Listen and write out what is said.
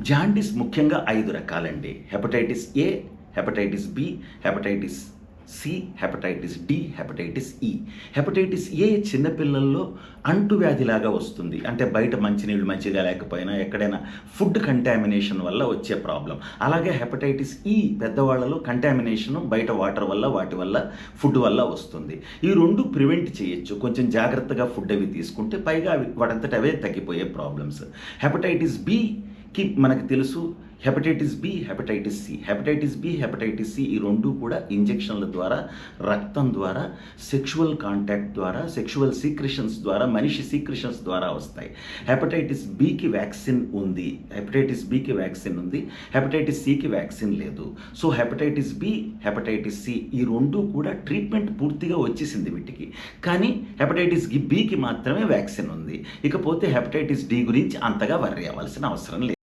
Jaundice ముఖ్యంగా 5 రకాలండి. Hepatitis A, hepatitis B, hepatitis C, hepatitis D, hepatitis E. Hepatitis A చిన్నపిల్లల్లో అంటువ్యాధిలాగా వస్తుంది. అంటే బయట మంచినీళ్ళు మంచిగా లేకపోయినా, ఎక్కడైనా ఫుడ్ కంటామినేషన్ వల్ల వచ్చే ప్రాబ్లం. అలాగే హెపటైటిస్ ఈ పెద్దవాళ్ళలో కంటామినేషన్ బయట వాటర్ వల్ల, వాటి వల్ల, ఫుడ్ వల్ల వస్తుంది. ఈ 2 ప్రివెంట్ చేయొచ్చు కొంచెం జాగ్రత్తగా ఫుడ్ అవి తీసుకుంటే. పైగా అవి వాటంతట అవే తగ్గిపోయే ప్రాబ్లమ్స్. హెపటైటిస్ బికి మనకు తెలుసు hepatitis B, hepatitis C. Hepatitis B, hepatitis C ఈ 2 కూడా ఇంజెక్షన్ల ద్వారా, రక్తం ద్వారా, సెక్షువల్ కాంటాక్ట్ ద్వారా, సెక్షువల్ సీక్రెషన్స్ ద్వారా, మనిషి సీక్రెషన్స్ ద్వారా వస్తాయి. హెపటైటిస్ బికి వ్యాక్సిన్ ఉంది, హెపటైటిస్ బికి వ్యాక్సిన్ ఉంది, హెపటైటిస్ సికి వ్యాక్సిన్ లేదు. So hepatitis B, hepatitis C ఈ 2 కూడా ట్రీట్మెంట్ పూర్తిగా వచ్చేసింది వీటికి. కానీ హెపటైటిస్ బికి మాత్రమే వ్యాక్సిన్ ఉంది. ఇకపోతే హెపటైటిస్ డి గురించి అంతగా వర్రీ అవ్వాల్సిన అవసరం లేదు.